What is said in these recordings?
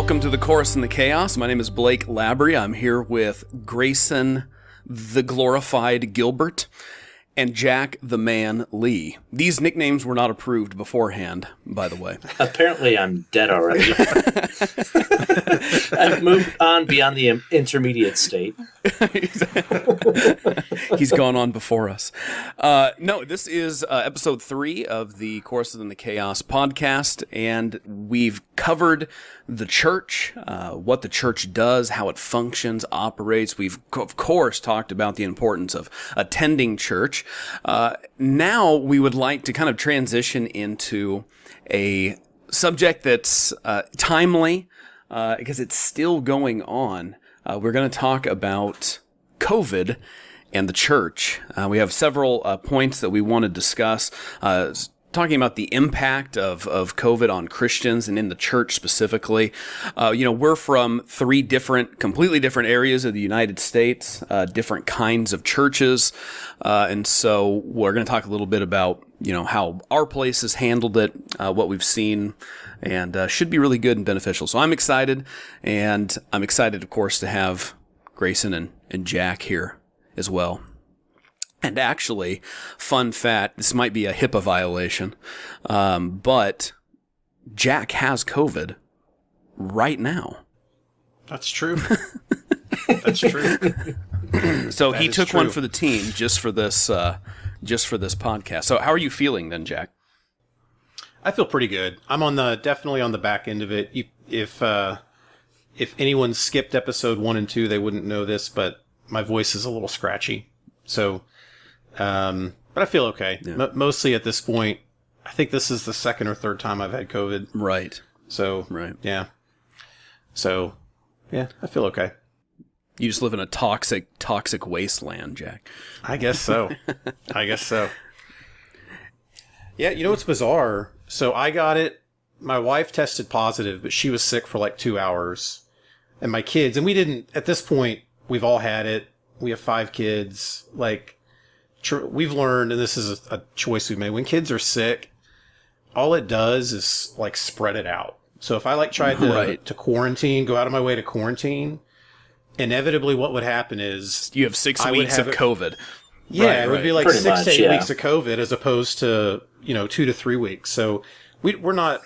Welcome to the Chorus in the Chaos. My name is Blake Labrie. I'm here with Grayson, the glorified Gilbert, and Jack, the man Lee. These nicknames were not approved beforehand, by the way. Apparently I'm dead already. I've moved on beyond the intermediate state. He's gone on before us. No, this is episode 3 of the Courses in the Chaos podcast, and we've covered the church, what the church does, how it functions, operates. We've, of course, talked about the importance of attending church. Now we would like to kind of transition into a subject that's timely, because it's still going on. We're going to talk about COVID and the church. We have several points that we want to discuss, talking about the impact of COVID on Christians and in the church specifically. We're from 3 completely different areas of the United States, different kinds of churches. And so we're going to talk a little bit about, how our place has handled it, what we've seen, and should be really good and beneficial. So I'm excited, and I'm excited, of course, to have Grayson and Jack here as well. And actually, fun fact, this might be a HIPAA violation, but Jack has COVID right now. That's true. That's true. So he took one for the team just for this podcast. So how are you feeling then, Jack? I feel pretty good. I'm definitely on the back end of it. If anyone skipped episode 1 and 2, they wouldn't know this, but my voice is a little scratchy. So, but I feel okay. Yeah. Mostly at this point, I think this is the 2nd or 3rd time I've had COVID. Right. So, right. Yeah. So, yeah, I feel okay. You just live in a toxic wasteland, Jack. I guess so. Yeah, you know what's bizarre? So I got it. My wife tested positive, but she was sick for like 2 hours. And my kids, and we didn't, at this point, we've all had it. We have 5 kids. Like, we've learned, and this is a choice we've made, when kids are sick, all it does is like spread it out. So if I tried to quarantine, go out of my way to quarantine, inevitably what would happen is you have 6 weeks of COVID. Yeah, it would be like Pretty 6 much, to 8 yeah. weeks of COVID as opposed to, 2 to 3 weeks. So we're not,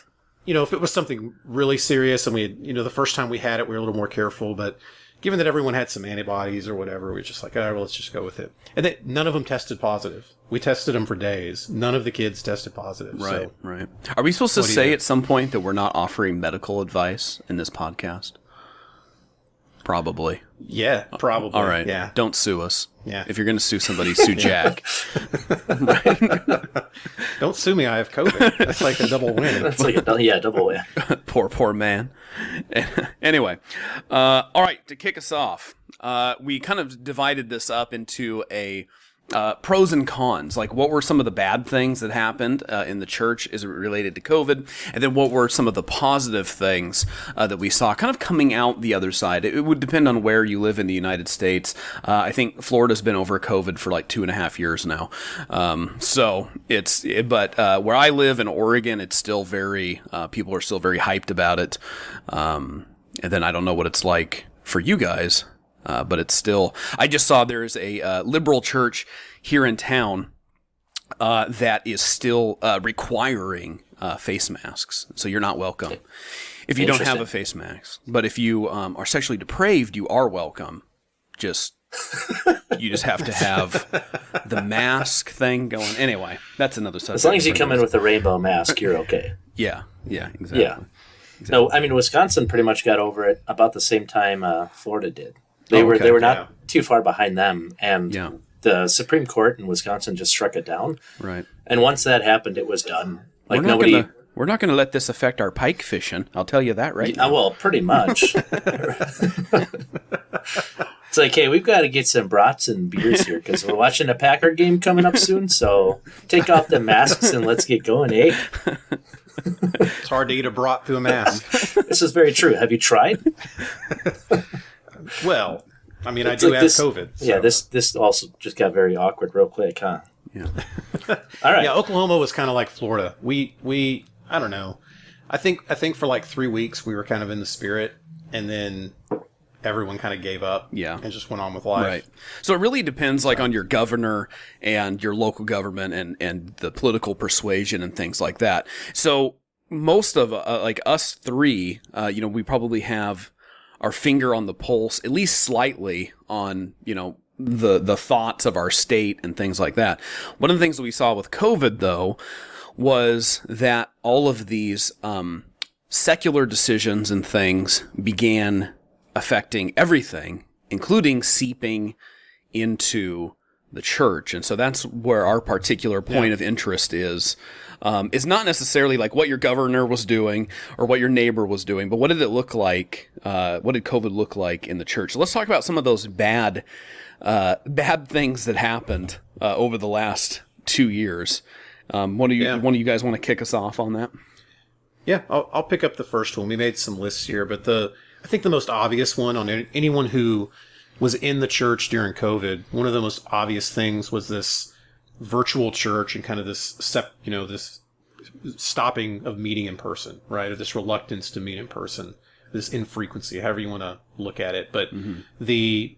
if it was something really serious and we had, the first time we had it, we were a little more careful. But given that everyone had some antibodies or whatever, we were just like, all right, well, let's just go with it. And none of them tested positive. We tested them for days. None of the kids tested positive. Right, so. Right. Are we supposed to say at some point that we're not offering medical advice in this podcast? Probably. Yeah, probably. All right. Yeah. Don't sue us. Yeah. If you're going to sue somebody, sue Jack. Don't sue me. I have COVID. That's like a double win. That's like double win. Poor man. Anyway. All right. To kick us off, we kind of divided this up into a pros and cons. Like, what were some of the bad things that happened in the church as it related to COVID? And then what were some of the positive things that we saw kind of coming out the other side? It would depend on where you live in the United States. I think Florida's been over COVID for like 2.5 years now. But where I live in Oregon, it's still people are still very hyped about it. And then I don't know what it's like for you guys. But it's still, I just saw there's a liberal church here in town that is still requiring face masks. So you're not welcome if you don't have a face mask. But if you are sexually depraved, you are welcome. You just have to have the mask thing going. Anyway, that's another subject. As long as you come in with a rainbow mask, you're okay. Yeah, exactly. Yeah. Exactly. No, I mean, Wisconsin pretty much got over it about the same time Florida did. They were not too far behind them, and the Supreme Court in Wisconsin just struck it down. Right. And once that happened, it was done. Like we're not going to let this affect our pike fishing. I'll tell you that right now. Well, pretty much. It's like, hey, we've got to get some brats and beers here because we're watching a Packer game coming up soon. So take off the masks and let's get going, eh? It's hard to eat a brat through a mask. This is very true. Have you tried? Well, I mean, I do have COVID. So. Yeah, this also just got very awkward real quick, huh? Yeah. All right. Yeah, Oklahoma was kind of like Florida. We I don't know. I think for like 3 weeks we were kind of in the spirit, and then everyone kind of gave up and just went on with life. Right. So it really depends like on your governor and your local government and the political persuasion and things like that. So most of like us three, we probably have our finger on the pulse, at least slightly, on, the thoughts of our state and things like that. One of the things that we saw with COVID, though, was that all of these secular decisions and things began affecting everything, including seeping into the church. And so that's where our particular point of interest is not necessarily like what your governor was doing or what your neighbor was doing, but what did it look like? What did COVID look like in the church? So let's talk about some of those bad things that happened over the last 2 years. One of you guys want to kick us off on that? Yeah, I'll pick up the first one. We made some lists here, but I think the most obvious one on anyone who was in the church during COVID, one of the most obvious things was this virtual church and kind of this this stopping of meeting in person, right? Or this reluctance to meet in person, this infrequency, however you want to look at it. But the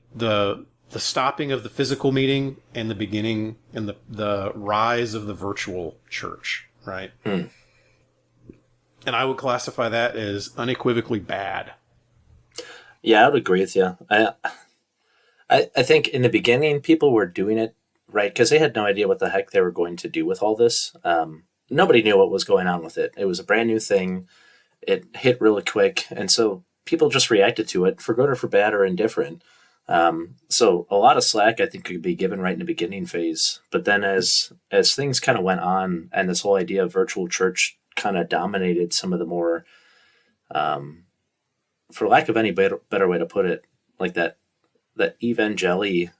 stopping of the physical meeting and the beginning and the rise of the virtual church, right? And I would classify that as unequivocally bad. Yeah, I would agree with you. I think in the beginning, people were doing it right because they had no idea what the heck they were going to do with all this. Nobody knew what was going on with it. It was a brand new thing. It hit really quick. And so people just reacted to it for good or for bad or indifferent. So a lot of slack, I think, could be given right in the beginning phase. But then as things kind of went on and this whole idea of virtual church kind of dominated some of the more, for lack of any better way to put it, like that evangelical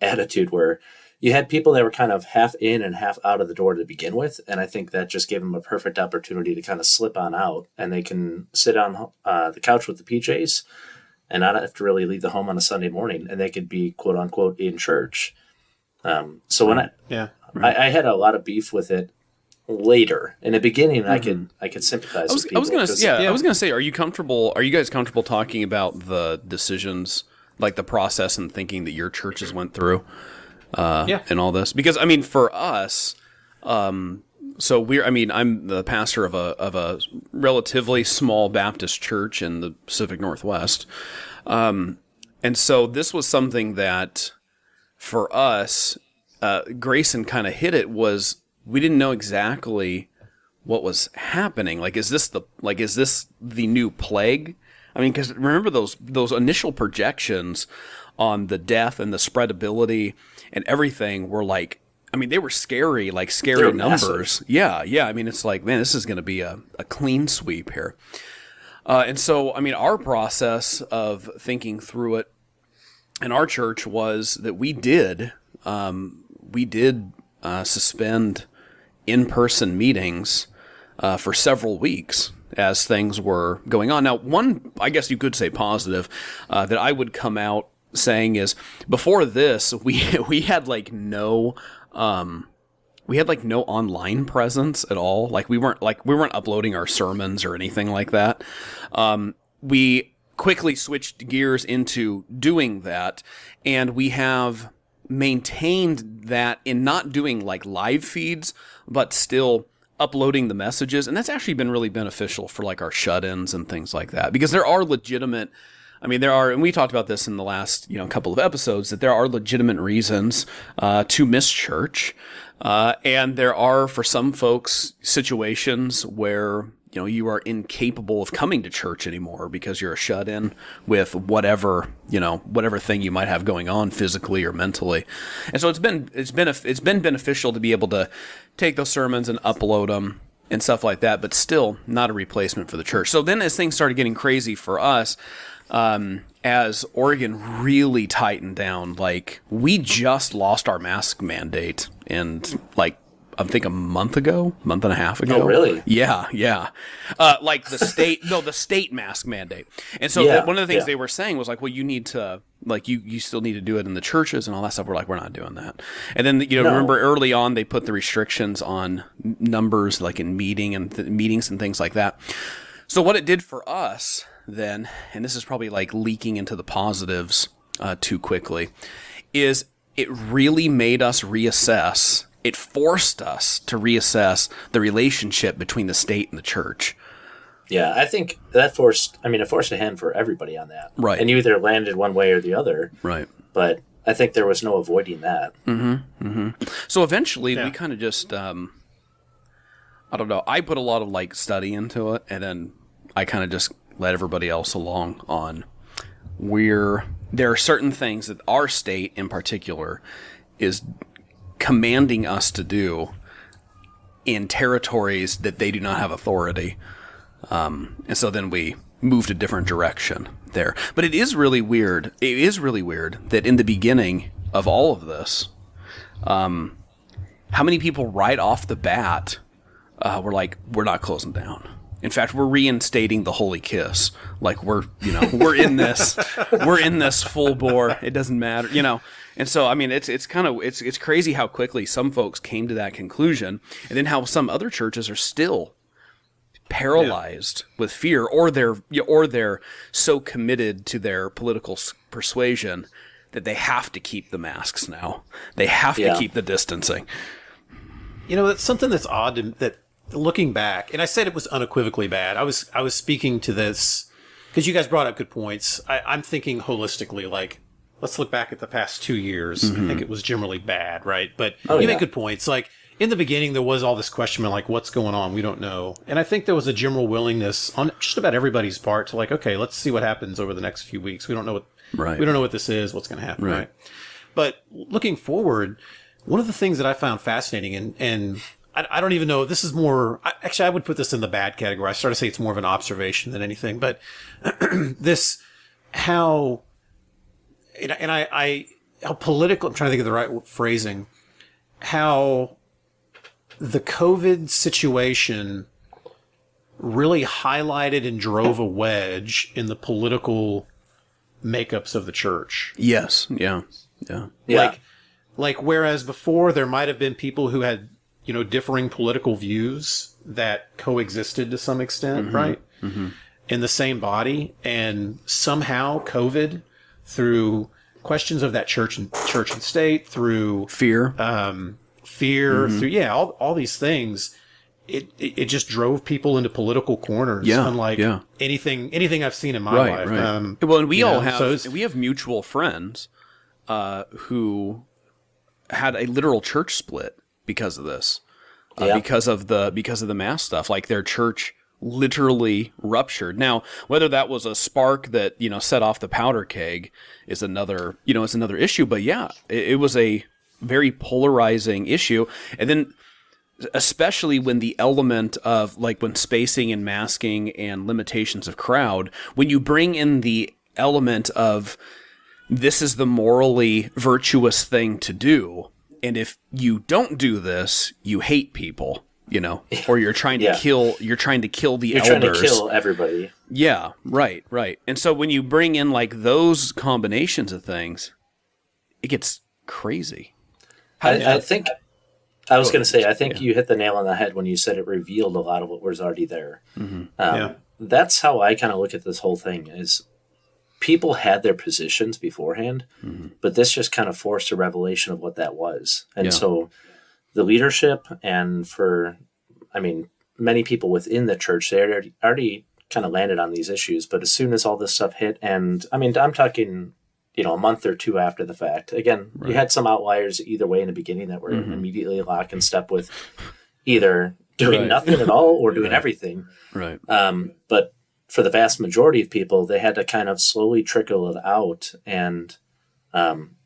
attitude where you had people that were kind of half in and half out of the door to begin with. And I think that just gave them a perfect opportunity to kind of slip on out, and they can sit on the couch with the PJs and not have to really leave the home on a Sunday morning, and they could be quote unquote in church. So when I had a lot of beef with it later. In the beginning, I could sympathize with people. I was gonna say, are you guys comfortable talking about the decisions, like the process and thinking that your churches went through and all this? Because I mean, for us, I'm the pastor of a relatively small Baptist church in the Pacific Northwest. And so this was something that for us, Grayson kind of hit it, was we didn't know exactly what was happening. Like, is this the new plague? I mean, because remember those initial projections on the death and the spreadability and everything were like, I mean, they were scary, like scary numbers. Massive. Yeah. I mean, it's like, man, this is going to be a clean sweep here. And so, I mean, our process of thinking through it in our church was that we did suspend in-person meetings for several weeks as things were going on. Now, one, I guess you could say positive, that I would come out saying is, before this, we had no online presence at all. Like we weren't uploading our sermons or anything like that. We quickly switched gears into doing that, and we have maintained that in not doing like live feeds, but still uploading the messages. And that's actually been really beneficial for like our shut-ins and things like that, because there are legitimate, and we talked about this in the last, couple of episodes, that there are legitimate reasons to miss church. And there are, for some folks, situations where, you are incapable of coming to church anymore because you're a shut-in with whatever thing you might have going on physically or mentally. And so it's been beneficial to be able to take those sermons and upload them and stuff like that, but still not a replacement for the church. So then as things started getting crazy for us, as Oregon really tightened down, like we just lost our mask mandate and like I think a month and a half ago. Oh, really? Yeah. Like the state mask mandate. And so one of the things they were saying was like, well, you need to, like, you still need to do it in the churches and all that stuff. We're like, we're not doing that. And then, remember early on, they put the restrictions on numbers, like in meetings and things like that. So what it did for us then, and this is probably like leaking into the positives too quickly, is it really made us reassess. It forced us to reassess the relationship between the state and the church. Yeah, I think that forced a hand for everybody on that. Right. And you either landed one way or the other. Right. But I think there was no avoiding that. So eventually we kind of just, I don't know, I put a lot of like study into it, and then I kind of just let everybody else along on where there are certain things that our state in particular is commanding us to do in territories that they do not have authority. And so then we moved a different direction there. But it is really weird. It is really weird that in the beginning of all of this, how many people right off the bat were like, we're not closing down. In fact, we're reinstating the holy kiss. Like we're in this full bore. It doesn't matter, And so, I mean, it's crazy how quickly some folks came to that conclusion, and then how some other churches are still paralyzed with fear, or they're so committed to their political persuasion that they have to keep the masks now. They have to keep the distancing. That's something that's odd that looking back, and I said it was unequivocally bad. I was speaking to this because you guys brought up good points. I'm thinking holistically, like, let's look back at the past 2 years. I think it was generally bad, right? But you make good points. Like, in the beginning, there was all this question, like, what's going on? We don't know. And I think there was a general willingness on just about everybody's part to, like, okay, let's see what happens over the next few weeks. We don't know what this is, what's going to happen, right? But looking forward, one of the things that I found fascinating, and I don't even know, this is more, actually, I would put this in the bad category. I start to say it's more of an observation than anything, but how political, I'm trying to think of the right phrasing, how the COVID situation really highlighted and drove a wedge in the political makeups of the church. Yes. Yeah. Like whereas before there might have been people who had, differing political views that coexisted to some extent, right? In the same body, and somehow COVID, through questions of that church and state, through fear, through all these things, it just drove people into political corners, unlike anything I've seen in my life. Right. Well, and we have mutual friends who had a literal church split because of this, because of the mass stuff. Like their church literally ruptured. Now, whether that was a spark that set off the powder keg is another issue. But it was a very polarizing issue, and then especially when the element of like when spacing and masking and limitations of crowd, when you bring in the element of this is the morally virtuous thing to do, and if you don't do this, you hate people, or you're trying to kill the elders. You're trying to kill everybody. Yeah, right. And so when you bring in like those combinations of things, it gets crazy. I think I was going to say, I think you hit the nail on the head when you said it revealed a lot of what was already there. That's how I kind of look at this whole thing is people had their positions beforehand, but this just kind of forced a revelation of what that was. And so the leadership and many people within the church, they already kind of landed on these issues. But as soon as all this stuff hit, and I'm talking, a month or two after the fact, again, you had some outliers either way in the beginning that were immediately lock in step with either doing nothing at all or doing everything. Right. But for the vast majority of people, they had to kind of slowly trickle it out. And I'm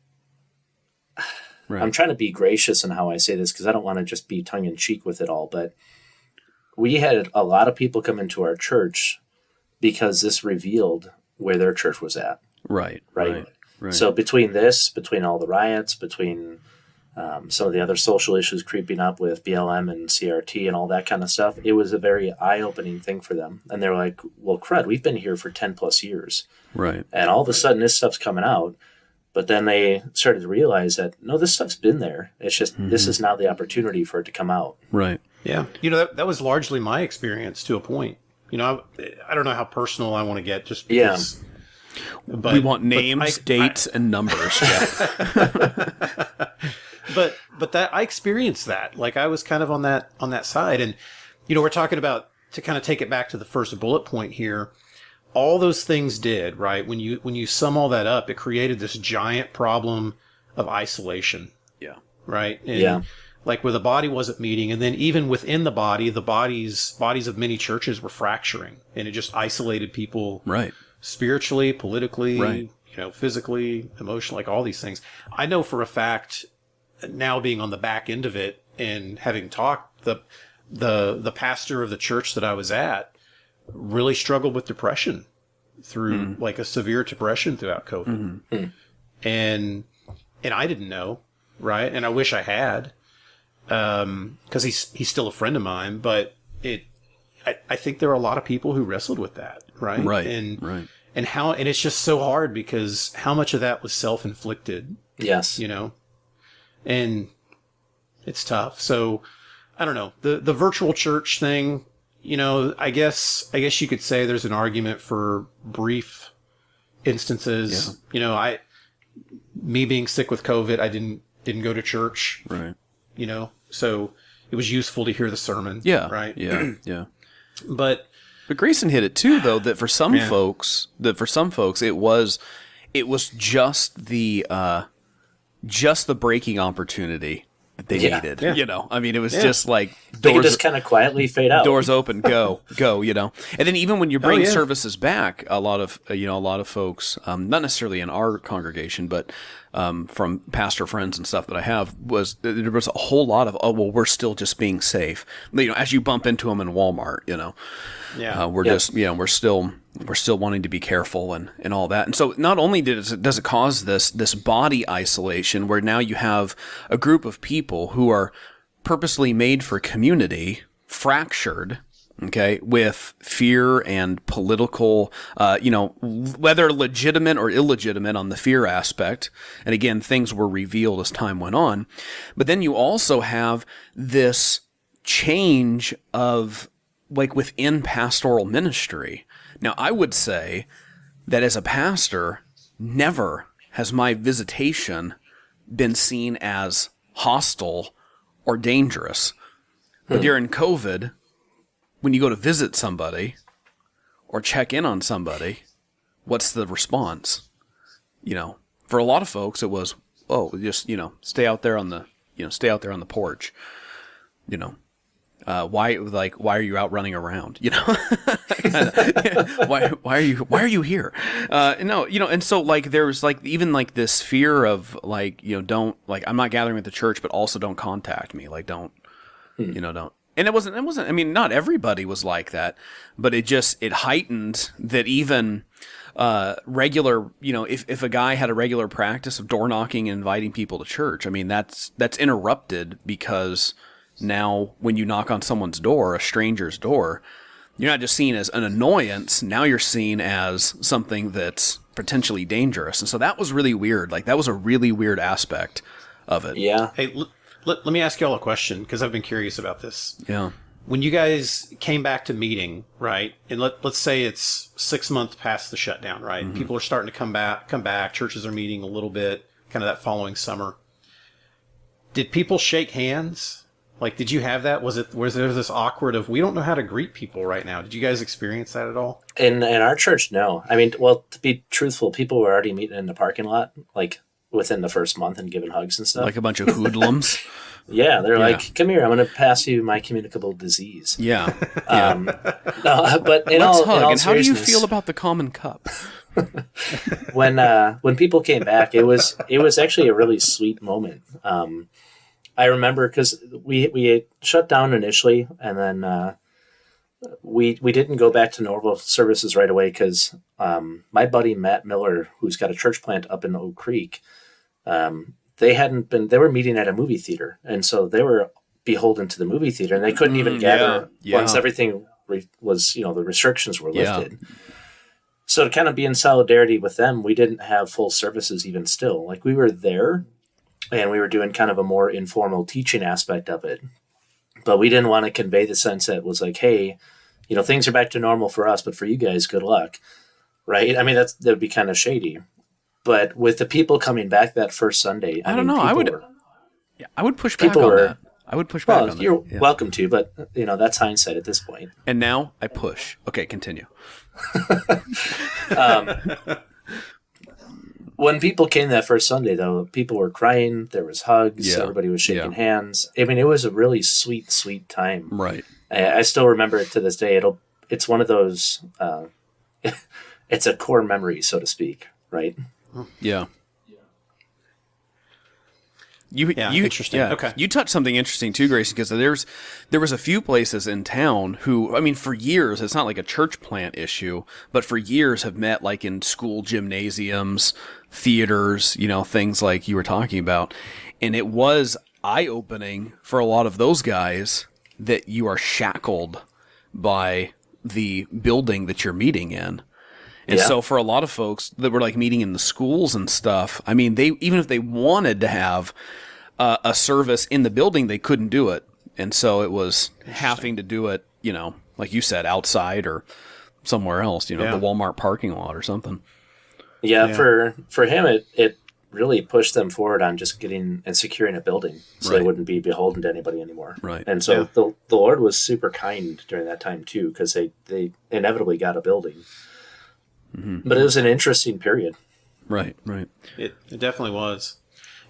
trying to be gracious in how I say this because I don't want to just be tongue in cheek with it all. But we had a lot of people come into our church because this revealed where their church was at. Right. So between all the riots, between some of the other social issues creeping up with BLM and CRT and all that kind of stuff, it was a very eye-opening thing for them. And they're like, well, crud, we've been here for 10 plus years. Right. And all of a sudden this stuff's coming out. But then they started to realize that, no, this stuff's been there. It's just, this is now the opportunity for it to come out. Right. Yeah. That was largely my experience to a point. I don't know how personal I want to get just because. Yeah. But, we want names, dates, and numbers. Yeah. But that I experienced that. Like I was kind of on that side. And, we're talking about, to kind of take it back to the first bullet point here, all those things did, right? When you sum all that up, it created this giant problem of isolation. Yeah. Right? And like where the body wasn't meeting, and then even within the bodies of many churches were fracturing, and it just isolated people. Right. Spiritually, politically, right. Physically, emotionally, like all these things. I know for a fact, now being on the back end of it and having talked, the pastor of the church that I was at really struggled with depression through like a severe depression throughout COVID. Mm-hmm. And I didn't know, right? And I wish I had, because he's still a friend of mine, but I think there are a lot of people who wrestled with that, right? Right. And it's just so hard because how much of that was self-inflicted? Yes. And it's tough. So I don't know, the virtual church thing, I guess you could say there's an argument for brief instances. Yeah. Me being sick with COVID, I didn't go to church. Right. So it was useful to hear the sermon. Yeah. Right. Yeah. Yeah. But Grayson hit it too, though, that for some folks, it was just the breaking opportunity that they needed. Yeah. I mean, it was just like doors, they could just kind of quietly fade out. Doors open, go. And then even when you bring services back, a lot of folks, not necessarily in our congregation, but from pastor friends and stuff that I have, there was a whole lot of, we're still just being safe. As you bump into them in Walmart, we're still wanting to be careful and all that. And so not only does it cause this body isolation where now you have a group of people who are purposely made for community fractured, okay, with fear and political, whether legitimate or illegitimate on the fear aspect. And again, things were revealed as time went on. But then you also have this change of like within pastoral ministry. Now, I would say that as a pastor, never has my visitation been seen as hostile or dangerous. But during COVID, when you go to visit somebody or check in on somebody, what's the response? For a lot of folks, it was, just, stay out there on the porch, why are you out running around? Why are you here? No, and so like there's like even like this fear of like, don't, like, I'm not gathering at the church, but also don't contact me. Like don't. And it wasn't, I mean, not everybody was like that, but it heightened that even regular, if a guy had a regular practice of door knocking and inviting people to church, I mean, that's interrupted because now when you knock on someone's door, a stranger's door, you're not just seen as an annoyance, now you're seen as something that's potentially dangerous. And so that was really weird. Like that was a really weird aspect of it. Yeah. Hey, let me ask y'all a question, because I've been curious about this. Yeah. When you guys came back to meeting, right, and let's say it's 6 months past the shutdown, right? Mm-hmm. People are starting to come back, churches are meeting a little bit, kind of that following summer. Did people shake hands? Like, did you have that? Was there this awkward of, we don't know how to greet people right now? Did you guys experience that at all? In our church, no. I mean, well, to be truthful, people were already meeting in the parking lot, like, within the first month and giving hugs and stuff. Like a bunch of hoodlums. Yeah, they're like, come here, I'm going to pass you my communicable disease. Yeah. No, but in Let's all, hug. in all and how do you feel about the common cup? When people came back, it was actually a really sweet moment. I remember because we shut down initially, and then we didn't go back to normal services right away because my buddy Matt Miller, who's got a church plant up in Oak Creek, they were meeting at a movie theater. And so they were beholden to the movie theater, and they couldn't even gather once everything was, the restrictions were lifted. So to kind of be in solidarity with them, we didn't have full services even still. Like, we were there and we were doing kind of a more informal teaching aspect of it. But we didn't want to convey the sense that it was like, hey, things are back to normal for us, but for you guys, good luck. Right? I mean, that would be kind of shady. But with the people coming back that first Sunday, I don't know. I would push back on that. I would push back on that. You're welcome to, but that's hindsight at this point. And now I push. Okay, continue. When people came that first Sunday, though, people were crying. There was hugs. Everybody was shaking hands. I mean, it was a really sweet, sweet time. Right. I still remember it to this day. It's one of those. It's a core memory, so to speak. Right. Yeah. Interesting. Yeah. Okay. You touched something interesting too, Gracie, because there was a few places in town who, I mean, for years, it's not like a church plant issue, but for years have met like in school gymnasiums, theaters, things like you were talking about. And it was eye-opening for a lot of those guys that you are shackled by the building that you're meeting in. And so for a lot of folks that were like meeting in the schools and stuff, I mean, even if they wanted to have a service in the building, they couldn't do it. And so it was having to do it, like you said, outside or somewhere else, the Walmart parking lot or something. Yeah. For him, it really pushed them forward on just getting and securing a building so they wouldn't be beholden to anybody anymore. Right. And so the Lord was super kind during that time too, because they inevitably got a building. Mm-hmm. But it was an interesting period. Right. It definitely was.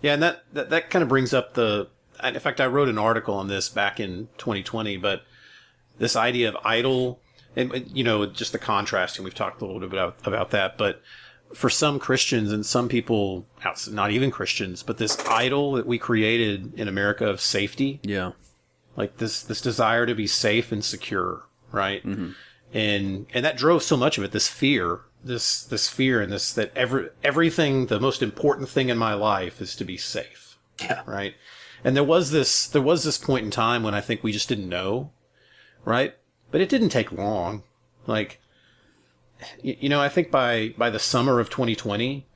Yeah, and that kind of brings up in fact, I wrote an article on this back in 2020, but this idea of idol, and just the contrast, and we've talked a little bit about that, but for some Christians and some people, not even Christians, but this idol that we created in America of safety. Yeah. Like this desire to be safe and secure, right? Mm-hmm. And that drove so much of it, this fear and this that everything, the most important thing in my life is to be safe. Yeah. Right. And there was this point in time when I think we just didn't know. Right. But it didn't take long. Like, I think by the summer of 2020,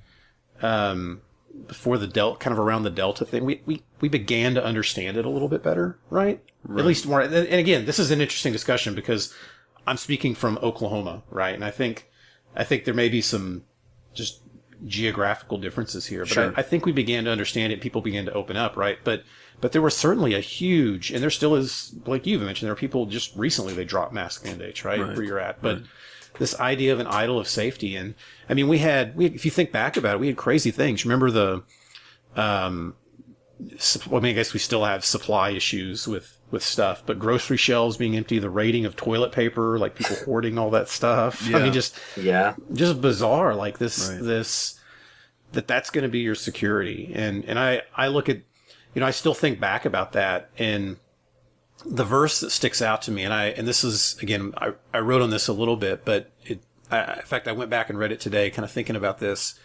before the kind of around the Delta thing, we began to understand it a little bit better. Right. At least more. And again, this is an interesting discussion because I'm speaking from Oklahoma. Right. And I think there may be some just geographical differences here, but I think we began to understand it. People began to open up, right? But there was certainly a huge, and there still is, like you've mentioned, there are people just recently they dropped mask mandates, right? Where you're at. But this idea of an idol of safety, and I mean, we had, if you think back about it, we had crazy things. Remember I guess we still have supply issues with stuff, but grocery shelves being empty, the rating of toilet paper, like people hoarding all that stuff. Yeah. I mean, just bizarre. Like that's going to be your security. And I look at, I still think back about that, and the verse that sticks out to me, and this is, again, I wrote on this a little bit, but in fact, I went back and read it today, kind of thinking about this,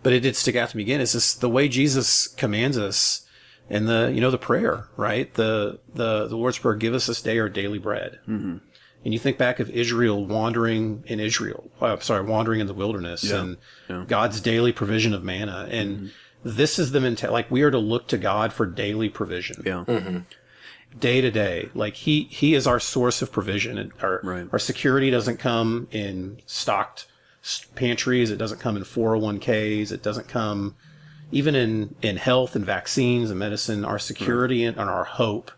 but it did stick out to me again. Is this the way Jesus commands us in the prayer, right? The Lord's Prayer, give us this day our daily bread. Mm-hmm. And you think back of Israel wandering in the wilderness, and God's daily provision of manna. And this is the mentality, like we are to look to God for daily provision. Yeah. Mm-hmm. Day to day. Like he is our source of provision. And our security doesn't come in stocked pantries. It doesn't come in 401ks. It doesn't come even in health and vaccines and medicine. Our security and our hope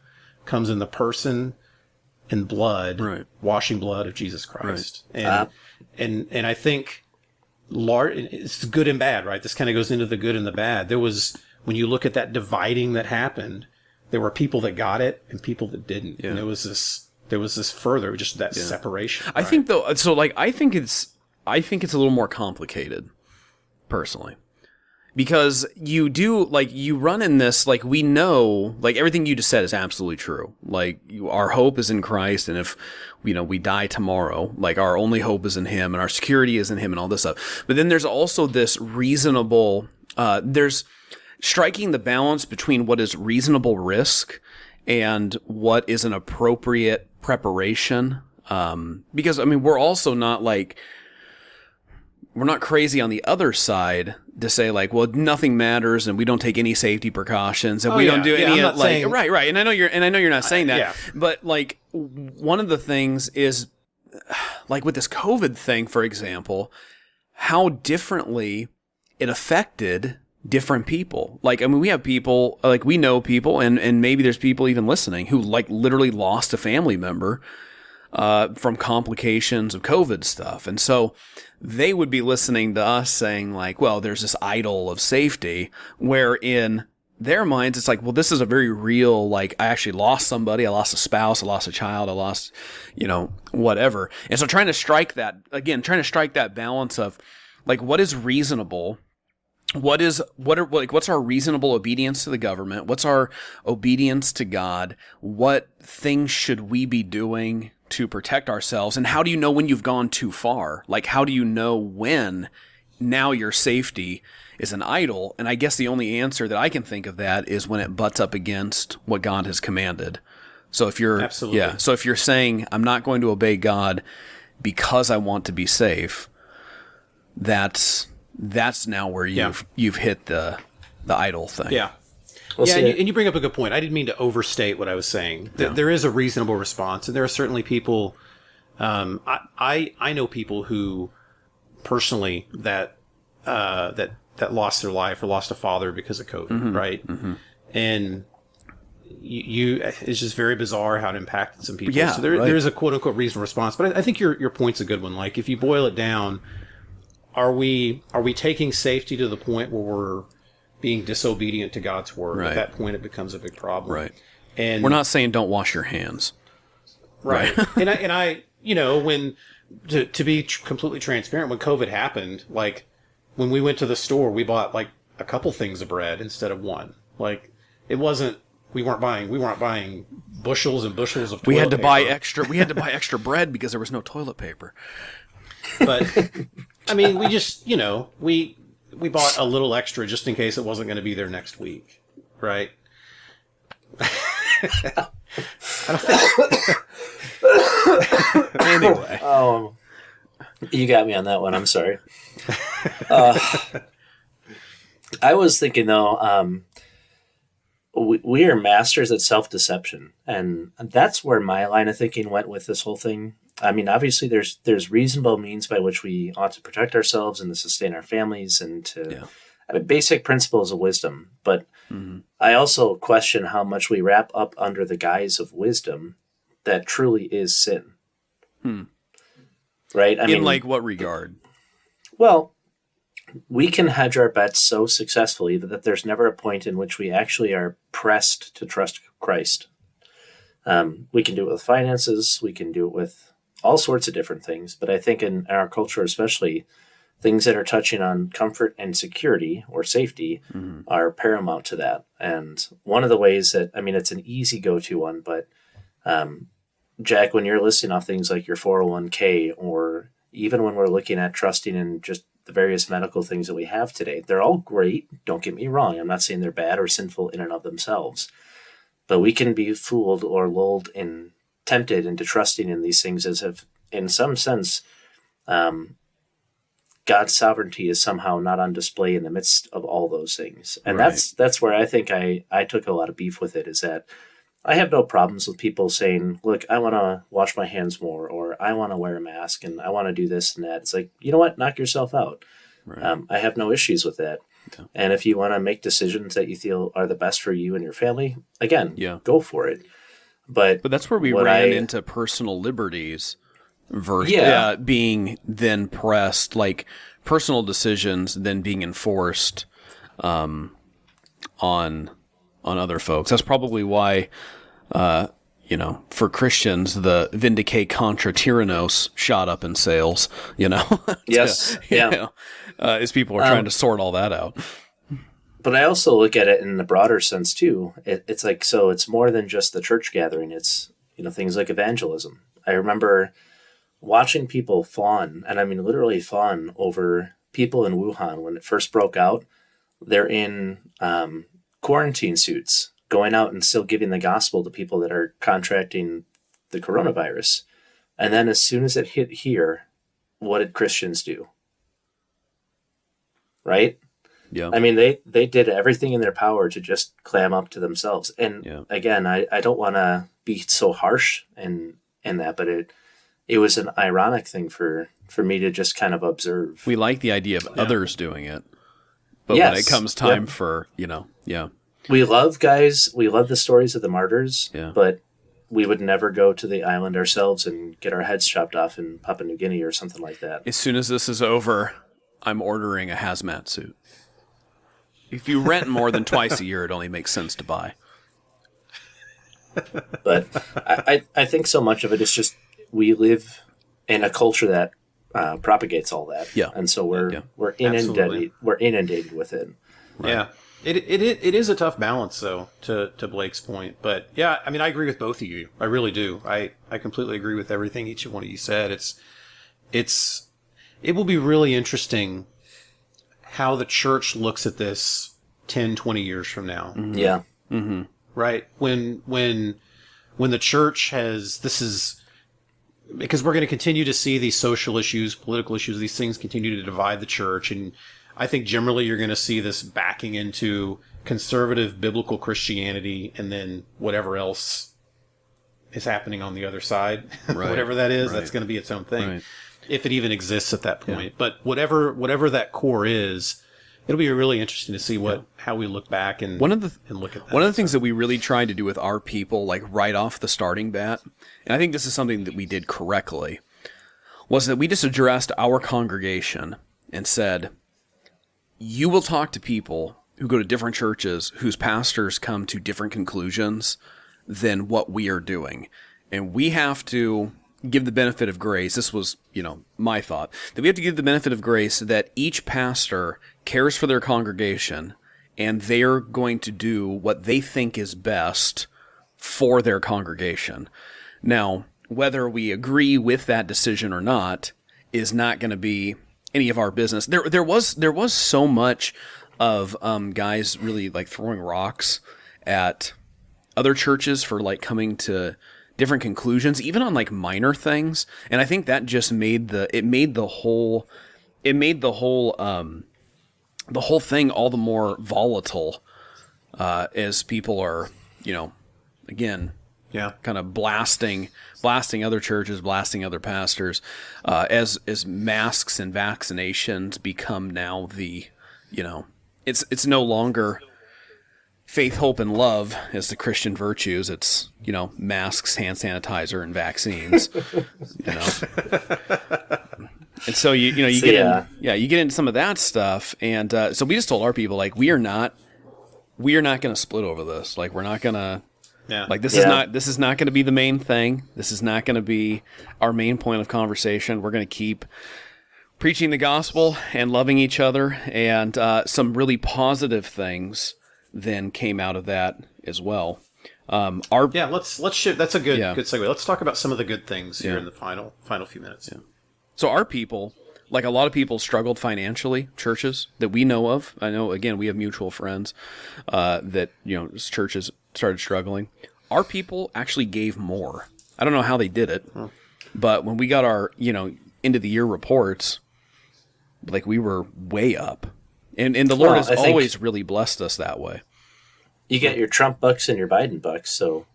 comes in the person and blood, washing blood of Jesus Christ. Right. And I think it's good and bad, right? This kind of goes into the good and the bad. When you look at that dividing that happened, there were people that got it and people that didn't. Yeah. And there was this further, just that separation. I think though, so like, I think it's a little more complicated personally. Because you run in this, like, we know, like, everything you just said is absolutely true. Like, our hope is in Christ, and if, we die tomorrow, like, our only hope is in Him, and our security is in Him, and all this stuff. But then there's also this reasonable, striking the balance between what is reasonable risk and what is an appropriate preparation. Because I mean, we're also not like, we're not crazy on the other side to say like, well, nothing matters and we don't take any safety precautions and we don't do any like, saying, right. And I know you're not saying that, but like one of the things is like with this COVID thing, for example, how differently it affected different people. Like, I mean, we have people, like we know people and maybe there's people even listening who like literally lost a family member from complications of COVID stuff. And so they would be listening to us saying like, well, there's this idol of safety, where in their minds, it's like, well, this is a very real, like, I actually lost somebody. I lost a spouse. I lost a child. I lost, whatever. And so trying to strike that balance of like, what is reasonable? What's our reasonable obedience to the government? What's our obedience to God? What things should we be doing to protect ourselves? And how do you know when you've gone too far? Like, how do you know when now your safety is an idol? And I guess the only answer that I can think of that is when it butts up against what God has commanded. So if you're so if you're saying I'm not going to obey God because I want to be safe, that's now where you've hit the idol thing. Yeah. And you bring up a good point. I didn't mean to overstate what I was saying. There is a reasonable response, and there are certainly people. I know people who personally that lost their life or lost a father because of COVID, right? Mm-hmm. And it's just very bizarre how it impacted some people. So there is a quote unquote reasonable response, but I think your point's a good one. Like, if you boil it down, are we taking safety to the point where we're being disobedient to God's word? Right. At that point, it becomes a big problem. Right. And we're not saying don't wash your hands. Right. and I when to be completely transparent, when COVID happened, like when we went to the store, we bought like a couple things of bread instead of one. Like, it wasn't, we weren't buying bushels and bushels of toilet paper. We had to buy extra bread because there was no toilet paper. But I mean, we just, we bought a little extra just in case it wasn't going to be there next week, right? I don't think. Anyway, you got me on that one. I'm sorry. I was thinking though, we are masters at self-deception, and that's where my line of thinking went with this whole thing. I mean, obviously, there's reasonable means by which we ought to protect ourselves and to sustain our families and to basic principles of wisdom. But I also question how much we wrap up under the guise of wisdom that truly is sin. Right? I mean, like what regard? Well, we can hedge our bets so successfully that there's never a point in which we actually are pressed to trust Christ. We can do it with finances. We can do it with all sorts of different things. But I think in our culture, especially, things that are touching on comfort and security or safety are paramount to that. And one of the ways that, I mean, it's an easy go-to one, but Jack, when you're listing off things like your 401k, or even when we're looking at trusting in just the various medical things that we have today, they're all great. Don't get me wrong. I'm not saying they're bad or sinful in and of themselves. But we can be fooled or lulled and tempted into trusting in these things as if, in some sense, God's sovereignty is somehow not on display in the midst of all those things. And that's where I think I took a lot of beef with it, is that I have no problems with people saying, look, I want to wash my hands more, or I want to wear a mask, and I want to do this and that. It's like, you know what? Knock yourself out. Right. I have no issues with that. Okay. And if you want to make decisions that you feel are the best for you and your family, again, go for it. But that's where we ran into personal liberties versus being then pressed, like personal decisions then being enforced on other folks. That's probably why, for Christians, the vindicate contra tyrannos shot up in sales, Yes. As people are trying to sort all that out. But I also look at it in the broader sense too. It's like, so it's more than just the church gathering. It's, things like evangelism. I remember watching people fawn, and I mean literally fawn, over people in Wuhan when it first broke out. they're in quarantine suits, going out and still giving the gospel to people that are contracting the coronavirus. And then as soon as it hit here, what did Christians do? Right? Yeah. I mean, they did everything in their power to just clam up to themselves. And again, I don't want to be so harsh in that, but it was an ironic thing for me to just kind of observe. We like the idea of others doing it, but when it comes time for, we love the stories of the martyrs, Yeah. but we would never go to the island ourselves and get our heads chopped off in Papua New Guinea or something like that. As soon as this is over, I'm ordering a hazmat suit. If you rent more than twice a year, it only makes sense to buy. But I think so much of it is just we live in a culture that propagates all that. Yeah. And so we're inundated. Absolutely. We're inundated with it. Right. Yeah. It is a tough balance, though, to Blake's point. But yeah, I mean, I agree with both of you. I really do. I completely agree with everything each one of you said. It will be really interesting how the church looks at this 10, 20 years from now. Mm-hmm. Yeah. Mm-hmm. Right? When the church because we're going to continue to see these social issues, political issues, these things continue to divide the church. And I think generally you're going to see this backing into conservative biblical Christianity and then whatever else is happening on the other side, Right. whatever that is, Right. that's going to be its own thing, Right. if it even exists at that point. But whatever that core is, it'll be really interesting to see how we look back and look at that. One of the things that we really tried to do with our people, like right off the starting bat, and I think this is something that we did correctly, was that we just addressed our congregation and said, you will talk to people who go to different churches whose pastors come to different conclusions than what we are doing. And we have to give the benefit of grace. This was, my thought, that we have to give the benefit of grace that each pastor cares for their congregation and they're going to do what they think is best for their congregation. Now, whether we agree with that decision or not is not going to be any of our business. There was so much of guys really like throwing rocks at other churches for like coming to different conclusions, even on like minor things. And I think that just made the whole thing all the more volatile as people are, again, kind of blasting other churches, blasting other pastors, as masks and vaccinations become now it's no longer faith, hope, and love as the Christian virtues. It's, masks, hand sanitizer, and vaccines, And so you get into some of that stuff, and so we just told our people, like, we are not going to split over this. Like, we're not going to. Yeah. Like, this is not going to be the main thing. This is not going to be our main point of conversation. We're going to keep preaching the gospel and loving each other, and some really positive things then came out of that as well. Let's shift. That's a good segue. Let's talk about some of the good things here in the final few minutes. Yeah. So our people, like a lot of people, struggled financially. Churches that we know of, I know. Again, we have mutual friends that churches started struggling. Our people actually gave more. I don't know how they did it, but when we got our end of the year reports, like, we were way up, and the Lord has always really blessed us that way. You get your Trump bucks and your Biden bucks, so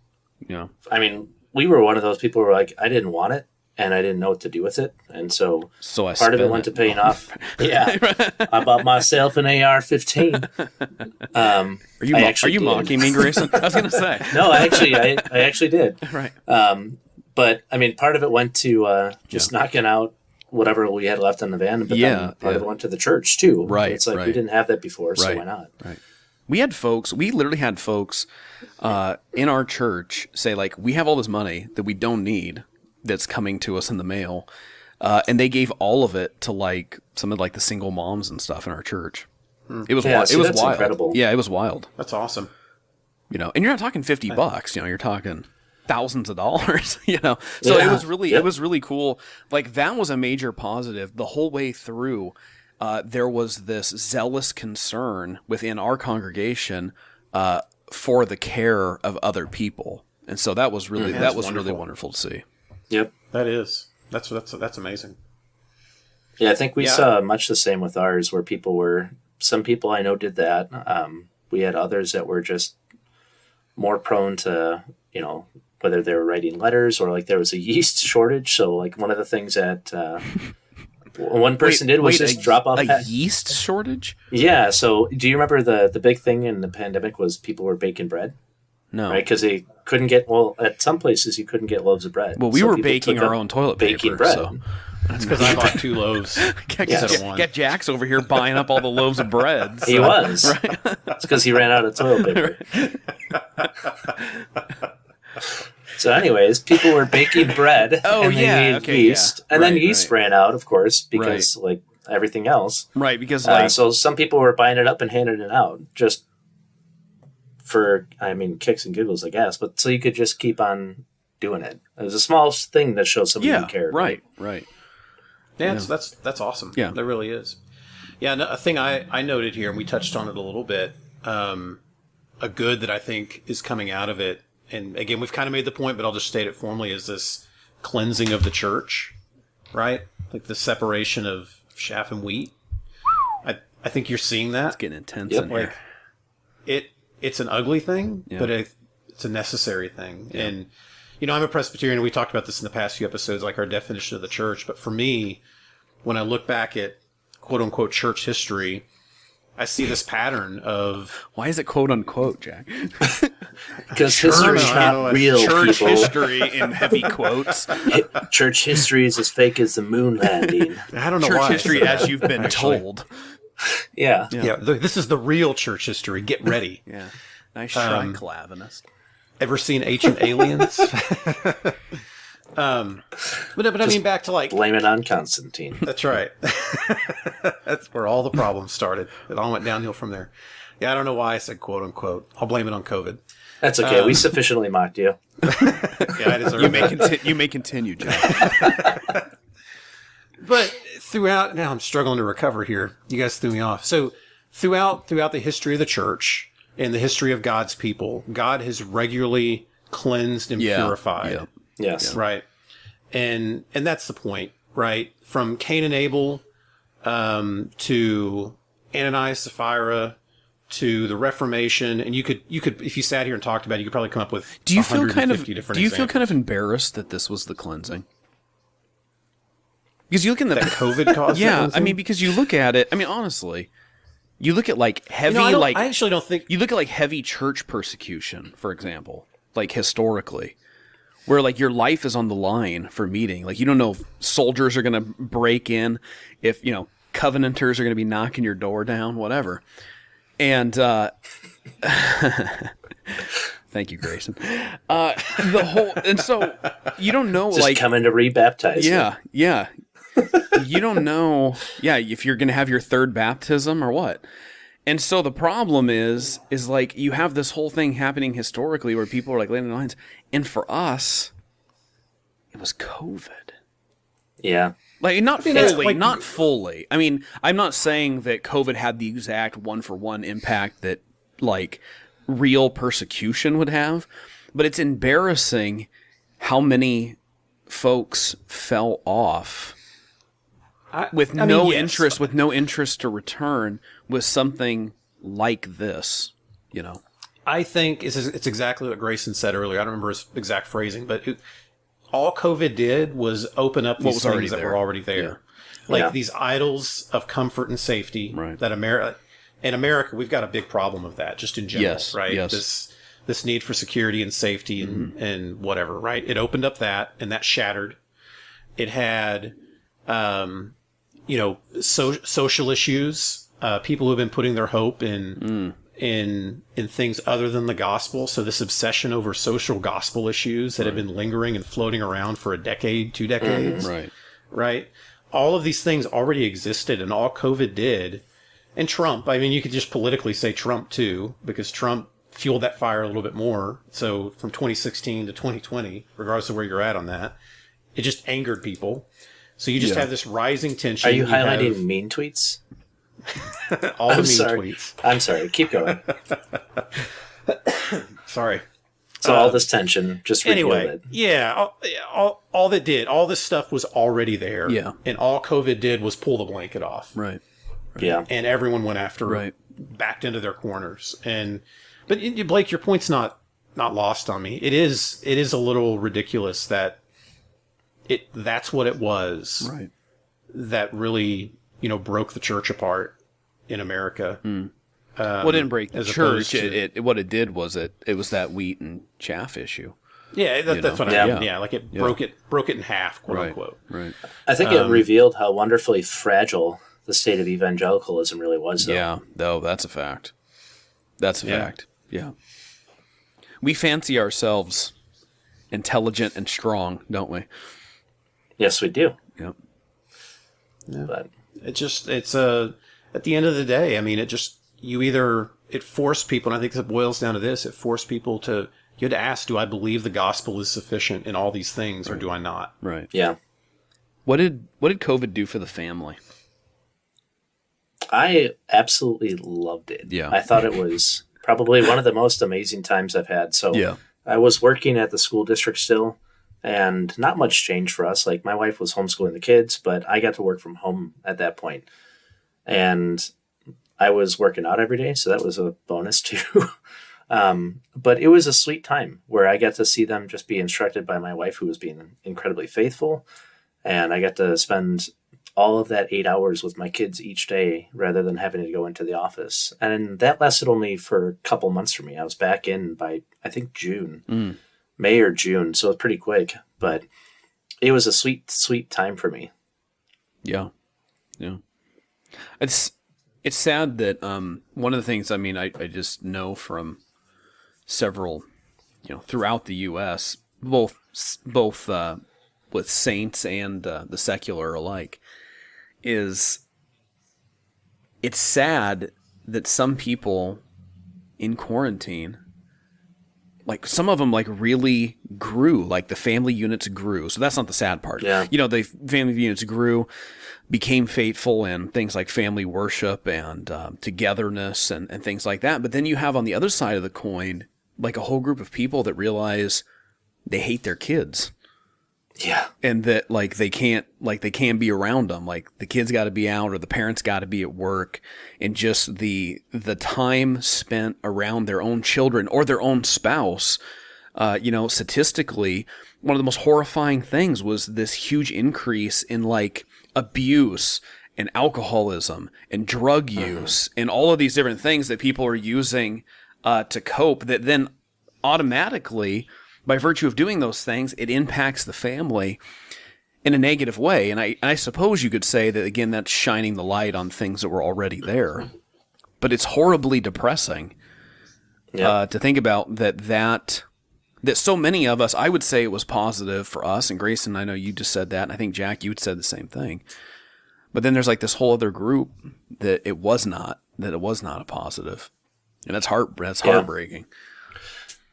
I mean, we were one of those people who were like, I didn't want it, and I didn't know what to do with it, and so part of it went to paying off. Yeah, I bought myself an AR-15. Are you mocking me, Grayson? I was going to say. No, I actually did. Right. But I mean, part of it went to just knocking out whatever we had left on the van, but then part of it went to the church too. Right. It's like we didn't have that before, so why not? Right. We literally had folks in our church say, like, we have all this money that we don't need that's coming to us in the mail, and they gave all of it to like some of like the single moms and stuff in our church. It was wild. It was wild. Incredible. Yeah, it was wild. That's awesome. And you're not talking $50. You're talking thousands of dollars. So it was really cool. Like, that was a major positive the whole way through. there was this zealous concern within our congregation for the care of other people, and so that was really really wonderful to see. Yep, that's amazing. Yeah, I think we saw much the same with ours, where some people I know did that. We had others that were just more prone to, whether they were writing letters or like there was a yeast shortage. So like one of the things that one person did was just drop off a yeast shortage. Yeah. So do you remember the big thing in the pandemic was people were baking bread? No. Right? Because they couldn't at some places you couldn't get loaves of bread. Well, we were baking our own toilet paper. Bread. So. That's because I bought 2 loaves instead of 1. Get Jax over here buying up all the loaves of bread. So. He was. Right? It's because he ran out of toilet paper. So anyways, people were baking bread and they needed yeast. And then yeast ran out, of course, because like everything else. Right, because so some people were buying it up and handing it out just for, kicks and giggles, I guess. But so you could just keep on doing it. It was a small thing that shows somebody who cared. Right. Yeah, that's awesome. Yeah, that really is. Yeah, a thing I noted here, and we touched on it a little bit. A good that I think is coming out of it, and again, we've kind of made the point, but I'll just state it formally: is this cleansing of the church, right? Like the separation of chaff and wheat. I think you're seeing that. It's getting intense in here. Like it's an ugly thing, but it's a necessary thing, and. I'm a Presbyterian, and we talked about this in the past few episodes, like our definition of the church. But for me, when I look back at quote-unquote church history, I see this pattern of... Why is it quote-unquote, Jack? Because history is not real, church people. History in heavy quotes. Church history is as fake as the moon landing. I don't know church why. Church history as you've been told. Yeah. This is the real church history. Get ready. Yeah. Nice try, Clavinist. Ever seen Ancient Aliens? But I mean, back to like... Blame it on Constantine. That's right. That's where all the problems started. It all went downhill from there. Yeah, I don't know why I said quote unquote. I'll blame it on COVID. That's okay. We sufficiently mocked you. Yeah, I deserve you may continue, Jack. But throughout... Now I'm struggling to recover here. You guys threw me off. So throughout the history of the church... In the history of God's people, God has regularly cleansed and purified. Yeah. Yes. Right. And that's the point, right? From Cain and Abel to Ananias, Sapphira, to the Reformation, and you could if you sat here and talked about it, you could probably come up with 150 different examples. Feel kind of embarrassed that this was the cleansing? Because you look in the... That COVID caused that because you look at it, honestly... You look at like heavy, I actually don't think you look at like heavy church persecution, for example, like historically, where like your life is on the line for meeting. Like you don't know if soldiers are going to break in, if Covenanters are going to be knocking your door down, whatever. And thank you, Grayson. And so you don't know, just coming to rebaptize. Yeah. You don't know, if you're going to have your third baptism or what. And so the problem is like you have this whole thing happening historically where people are like laying in lines. And for us, it was COVID. Yeah. Like not fully. I'm not saying that COVID had the exact one-for-one impact that like real persecution would have, but it's embarrassing how many folks fell off with no interest to return with something like this, I think it's exactly what Grayson said earlier. I don't remember his exact phrasing, but all COVID did was open up these things that were already there. Yeah. These idols of comfort and safety that in America, we've got a big problem of that just in general, right? Yes. This need for security and safety and whatever, right? It opened up that, and that shattered. It had, social issues, people who have been putting their hope in things other than the gospel. So this obsession over social gospel issues that have been lingering and floating around for a decade, 2 decades. Right. All of these things already existed, and all COVID did. And Trump, you could just politically say Trump too, because Trump fueled that fire a little bit more. So from 2016 to 2020, regardless of where you're at on that, it just angered people. So you just have this rising tension. Are you highlighting mean tweets? All the mean sorry. tweets. I'm sorry. Keep going. Sorry. So all this tension just revealed it. Yeah, all this stuff was already there. Yeah. And all COVID did was pull the blanket off. Right. Yeah. And everyone went after, backed into their corners. But Blake, your point's not lost on me. It is a little ridiculous that that's what it was. Right. That really, broke the church apart in America. Well, it didn't break the church. To, what it did was it was that wheat and chaff issue. Yeah, that's what I mean. Yeah, like it broke it in half, quote Right. unquote. Right. I think it revealed how wonderfully fragile the state of evangelicalism really was, though. Yeah, though, that's a fact. That's a fact. Yeah. We fancy ourselves intelligent and strong, don't we? Yes, we do. Yep. Yeah. But it's at the end of the day, I mean, it forced people, and I think it boils down to this, it forced people you had to ask, do I believe the gospel is sufficient in all these things, or do I not? Right. yeah. What did COVID do for the family? I absolutely loved it. Yeah. I thought it was probably one of the most amazing times I've had. So Yeah. I was working at the school district still, and not much changed for us. Like, my wife was homeschooling the kids, but I got to work from home at that point. And I was working out every day, so that was a bonus too. But it was a sweet time where I got to see them just be instructed by my wife, who was being incredibly faithful. And I got to spend all of that 8 hours with my kids each day rather than having to go into the office. And that lasted only for a couple months for me. I was back in by, I think, May or June. So it's pretty quick, but it was a sweet, sweet time for me. Yeah. Yeah. It's sad that one of the things, I mean, I just know from several, throughout the U.S., both with saints and the secular alike, is it's sad that some people in quarantine, like some of them like really grew, like the family units grew. So that's not the sad part. Yeah. The family units grew, became faithful in things like family worship and togetherness and things like that. But then you have on the other side of the coin, like a whole group of people that realize they hate their kids. Yeah. And that like they can't be around them. Like the kids got to be out or the parents got to be at work, and just the time spent around their own children or their own spouse. Statistically, one of the most horrifying things was this huge increase in like abuse and alcoholism and drug use and all of these different things that people are using to cope, that then automatically, by virtue of doing those things, it impacts the family in a negative way. And I suppose you could say that, again, that's shining the light on things that were already there. But it's horribly depressing to think about that so many of us, I would say it was positive for us. And Grayson, I know you just said that. And I think, Jack, you had said the same thing. But then there's like this whole other group that it was not a positive. And that's heartbreaking.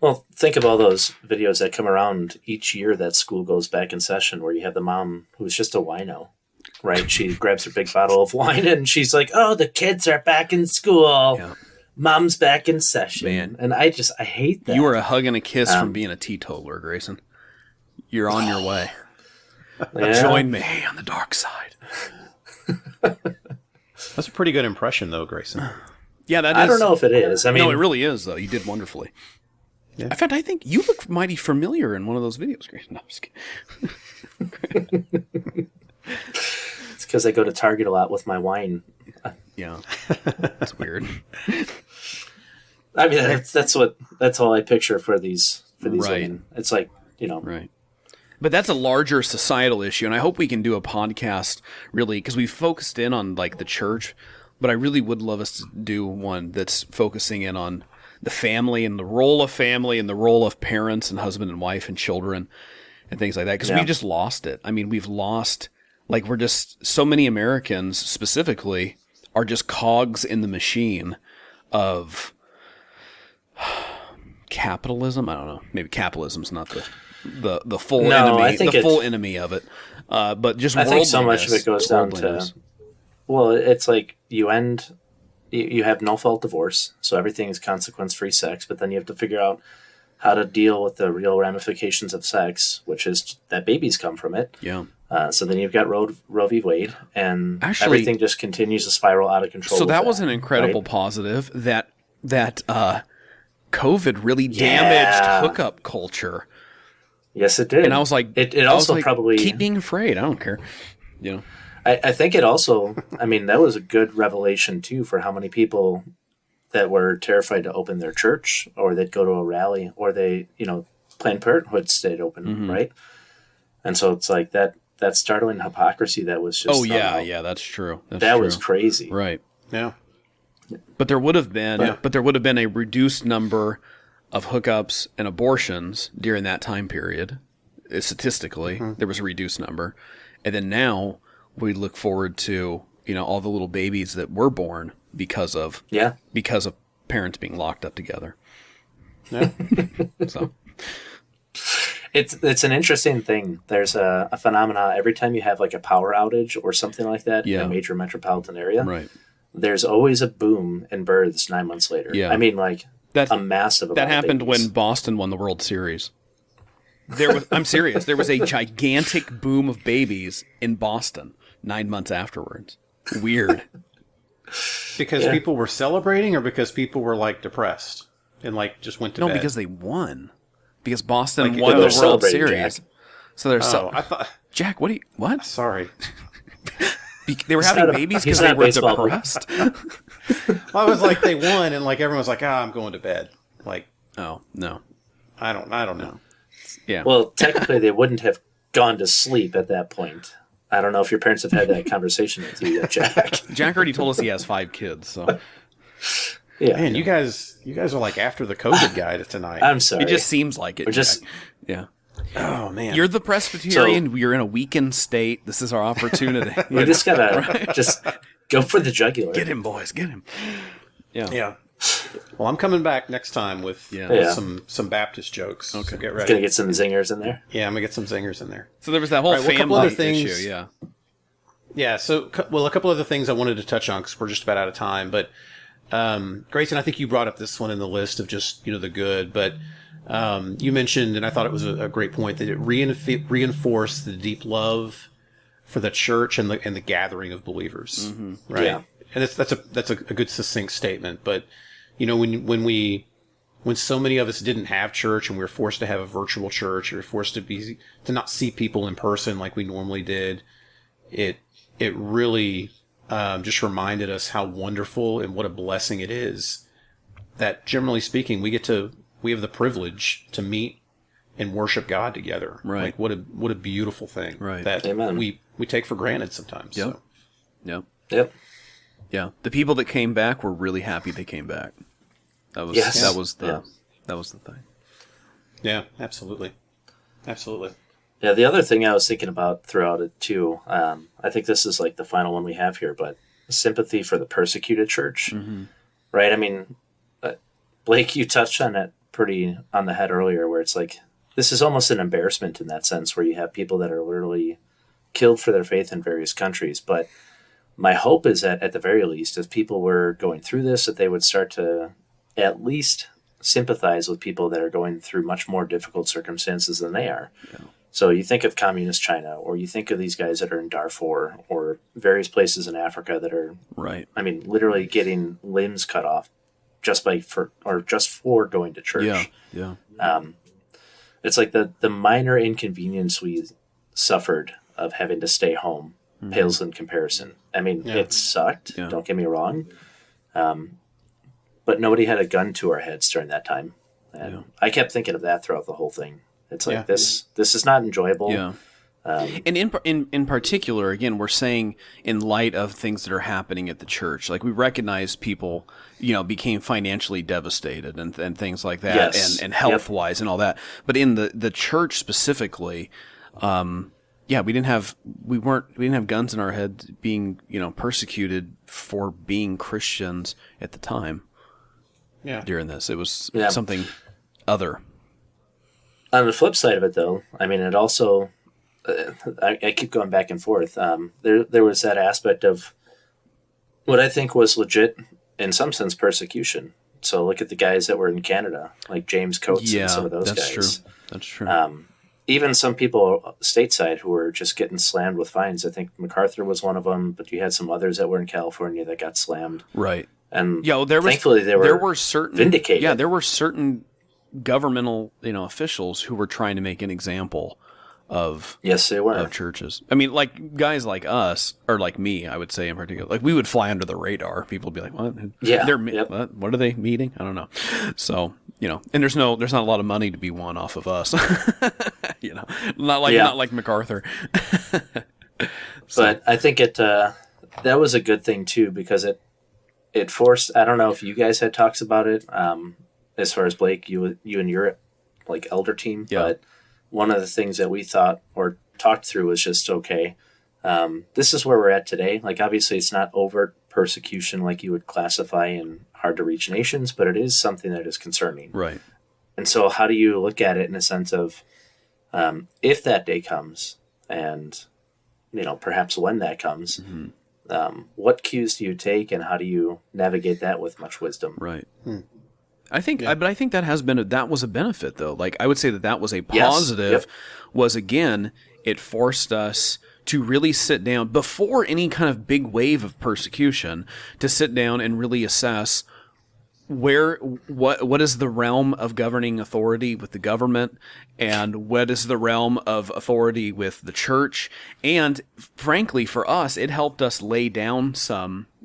Well, think of all those videos that come around each year that school goes back in session, where you have the mom who's just a wino, right? She grabs her big bottle of wine and she's like, "Oh, the kids are back in school. Yeah. Mom's back in session." Man. And I hate that. You are a hug and a kiss from being a teetotaler, Grayson. You're on your way. Yeah. Join me on the dark side. That's a pretty good impression, though, Grayson. Yeah, that is. I don't know if it is. I mean, no, it really is, though. You did wonderfully. Yeah. In fact, I think you look mighty familiar in one of those videos, Grayson. No, I'm just kidding. It's because I go to Target a lot with my wine. Yeah, that's weird. I mean, that's all I picture for these Right. women. It's like, Right. But that's a larger societal issue, and I hope we can do a podcast, really, because we've focused in on, like, the church, but I really would love us to do one that's focusing in on the family and the role of family and the role of parents and husband and wife and children and things like that, because we just lost it. I mean, we've lost, like, we're just, so many Americans specifically are just cogs in the machine of capitalism. I don't know. Maybe capitalism's not the full No, enemy, I think full enemy of it. But just I think so much of worldliness- it goes down to, worldliness. well, it's like you have no fault divorce, so everything is consequence free sex, but then you have to figure out how to deal with the real ramifications of sex, which is that babies come from it. Yeah. So then you've got Roe v. Wade, and Actually- everything just continues to spiral out of control. So with that was an incredible positive that COVID really damaged hookup culture. Yes, it did. And I was like, it I was also like, probably keep being afraid. I don't care. I think it also, I mean, that was a good revelation too for how many people that were terrified to open their church, or they'd go to a rally, or they, Planned Parenthood stayed open, right? And so it's like that startling hypocrisy that was just that's true. That was crazy, right? Yeah. But there would have been, a reduced number of hookups and abortions during that time period. Statistically, there was a reduced number, and then now we look forward to all the little babies that were born because of parents being locked up together. Yeah. So it's an interesting thing. There's a phenomena every time you have like a power outage or something like that in a major metropolitan area. Right. There's always a boom in births 9 months later. Yeah. I mean, like a massive amount that happened of babies. when Boston won the World Series. I'm serious. There was a gigantic boom of babies in Boston 9 months afterwards. Weird. Because people were celebrating, or because people were like depressed and like just went to bed? No, because they won. Because Boston Like, won they're the World celebrating, Series. Jack. So they're I thought. Jack, what? Sorry. They were having babies because they not were baseball. depressed? Well, I was like, they won, and like everyone was like, I'm going to bed. Like, Oh, no. I don't know. Yeah. Well, technically, they wouldn't have gone to sleep at that point. I don't know if your parents have had that conversation with you yet, Jack. Jack already told us he has 5 kids, so Yeah, Man, you guys are like after the COVID guy tonight. I'm sorry. it just seems like it. We're just- Jack. Yeah. Oh man. You're the Presbyterian. We're in a weakened state. This is our opportunity. we just gotta just go for the jugular. Get him, boys. Get him. Yeah. Yeah. Well, I'm coming back next time with Yeah. some Baptist jokes. Okay. So get ready. Gonna get some zingers in there. Yeah, I'm gonna get some zingers in there. So there was that whole All right, well, a couple family other things- issue. Yeah. Yeah. So, a couple other things I wanted to touch on because we're just about out of time. But Grayson, I think you brought up this one in the list of just the good, but you mentioned, and I thought it was a great point, that it reinforced the deep love for the church and the gathering of believers, right? Yeah. And that's a good succinct statement. But when so many of us didn't have church and we were forced to have a virtual church, or forced to not see people in person like we normally did, it really just reminded us how wonderful and what a blessing it is that, generally speaking, we have the privilege to meet and worship God together. Right. Like what a beautiful thing. Right. That Amen. we take for granted sometimes. Yep. So. Yep. Yep. Yeah. The people that came back were really happy they came back. That was Yes. that was the Yeah. that was the thing. Yeah, absolutely. Absolutely. Yeah, the other thing I was thinking about throughout it too, I think this is like the final one we have here, but sympathy for the persecuted church, right? I mean, Blake, you touched on it pretty on the head earlier, where it's like, this is almost an embarrassment in that sense, where you have people that are literally killed for their faith in various countries. But my hope is that at the very least, if people were going through this, that they would start to at least sympathize with people that are going through much more difficult circumstances than they are. Yeah. So you think of communist China, or you think of these guys that are in Darfur, or various places in Africa that are, Right. I mean, literally getting limbs cut off just for going to church. Yeah. Yeah. It's like the minor inconvenience we suffered of having to stay home pales in comparison. I mean, it sucked. Yeah. Don't get me wrong. But nobody had a gun to our heads during that time. And I kept thinking of that throughout the whole thing. It's like, this is not enjoyable. Yeah. And in particular, again, we're saying in light of things that are happening at the church, like we recognize people, became financially devastated and things like that, Yes. and health wise and all that. But in the church specifically, we didn't have guns in our heads being persecuted for being Christians at the time. Yeah. During this, it was Yeah. something other. On the flip side of it, though, I mean, it also, I keep going back and forth. There was that aspect of what I think was legit, in some sense, persecution. So look at the guys that were in Canada, like James Coates and some of those guys. That's true. Even some people stateside who were just getting slammed with fines. I think MacArthur was one of them, but you had some others that were in California that got slammed. Right. And thankfully there were certain vindicated. Yeah, there were certain governmental officials who were trying to make an example of yes, they were of churches. I mean, like guys like us, or like me, I would say in particular, like we would fly under the radar. People would be like, "What? Yeah, what are they meeting? I don't know." So and there's not a lot of money to be won off of us. Not like MacArthur. But I think that was a good thing too, because it forced. I don't know if you guys had talks about it. As far as Blake, you and your like elder team, but one of the things that we thought or talked through was just, okay, this is where we're at today. Like, obviously it's not overt persecution like you would classify in hard to reach nations, but it is something that is concerning. Right. And so how do you look at it in a sense of, if that day comes and, perhaps when that comes, what cues do you take and how do you navigate that with much wisdom? Right. I think, but I think that was a benefit though. Like I would say that was a positive. Yes. Yep. Was again, it forced us to really sit down before any kind of big wave of persecution, to sit down and really assess what is the realm of governing authority with the government, and what is the realm of authority with the church. And frankly, for us, it helped us lay down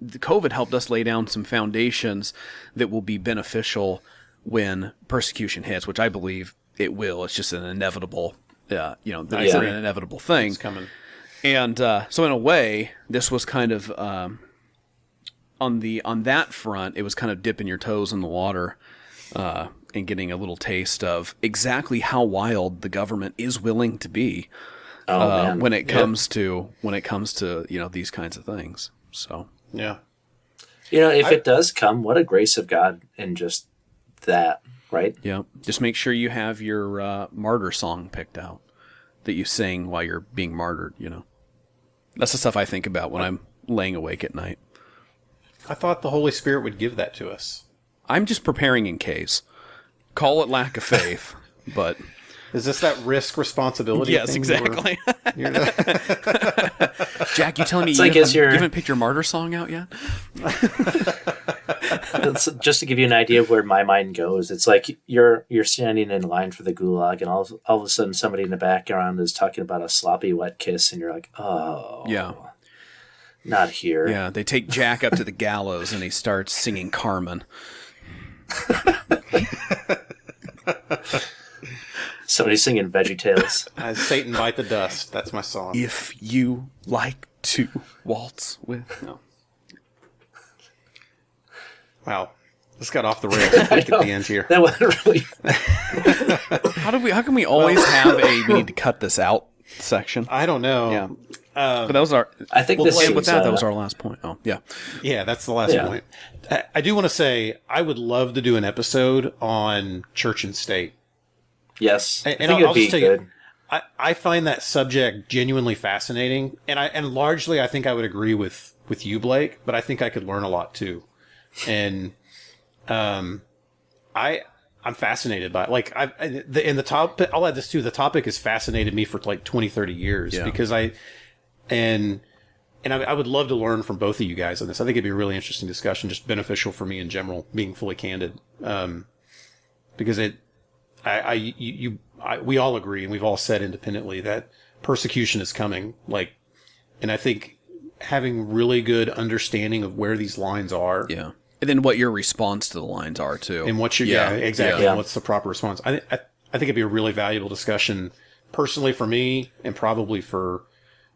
COVID helped us lay down some foundations that will be beneficial when persecution hits, which I believe it will. It's just an inevitable, an inevitable thing. It's coming. And so in a way, this was kind of on that front, it was kind of dipping your toes in the water and getting a little taste of exactly how wild the government is willing to be when it comes to these kinds of things. So. Yeah. If it does come, what a grace of God in just that, right? Yeah. Just make sure you have your martyr song picked out that you sing while you're being martyred, That's the stuff I think about when I'm laying awake at night. I thought the Holy Spirit would give that to us. I'm just preparing in case. Call it lack of faith, but... Is this that risk responsibility Yes, thing? Exactly. Jack, you telling me you haven't picked your martyr song out yet? Just to give you an idea of where my mind goes, it's like you're standing in line for the gulag, and all of a sudden somebody in the background is talking about a sloppy wet kiss, and you're like, oh, yeah, not here. Yeah, they take Jack up to the gallows, and he starts singing Carmen. Somebody's singing Veggie Tales. Satan Bite the Dust. That's my song. If you like to waltz with... No. Wow. This got off the rails quick at the end here. That wasn't really... How can we always have we need to cut this out section? I don't know. Yeah. But that was our... I think that was our last point. Oh, yeah. Yeah, that's the last point. I do want to say, I would love to do an episode on church and state. Yes, I think I'll just tell you, I find that subject genuinely fascinating, and largely I think I would agree with you, Blake, but I think I could learn a lot too, and I'm fascinated by it. Like the topic. I'll add this too. The topic has fascinated me for like 20, 30 years because I would love to learn from both of you guys on this. I think it'd be a really interesting discussion, just beneficial for me in general, being fully candid, because we all agree, and we've all said independently that persecution is coming. Like, and I think having really good understanding of where these lines are, and then what your response to the lines are too, and what exactly, and what's the proper response. I think it'd be a really valuable discussion, personally for me, and probably for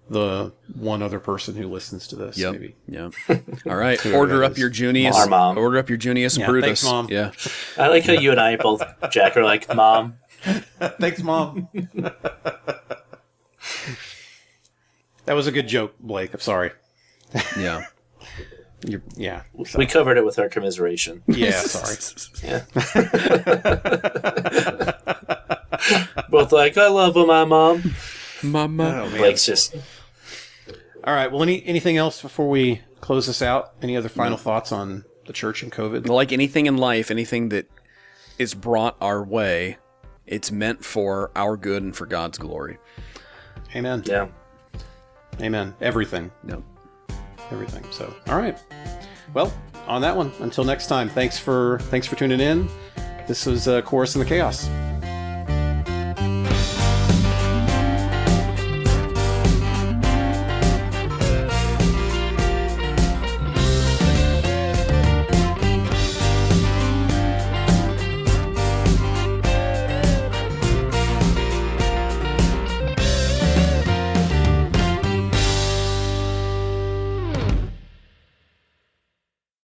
the one other person who listens to this. Maybe. Yeah. All right. Order up your Junius. Our mom. Order up your Junius Brutus. Thanks, Mom. Yeah. I like how you and I both, Jack, are like, Mom. Thanks, Mom. That was a good joke, Blake. I'm sorry. Yeah. We covered it with our commiseration. Yeah, sorry. Yeah. Both like, I love my mom. Mama. Blake's just... All right. Well, anything else before we close this out? Any other final thoughts on the church and COVID? Like anything in life, anything that is brought our way, it's meant for our good and for God's glory. Amen. Yeah. Amen. Everything. No. Everything. So, all right. Well, on that one, until next time, thanks for tuning in. This was Chorus in the Chaos.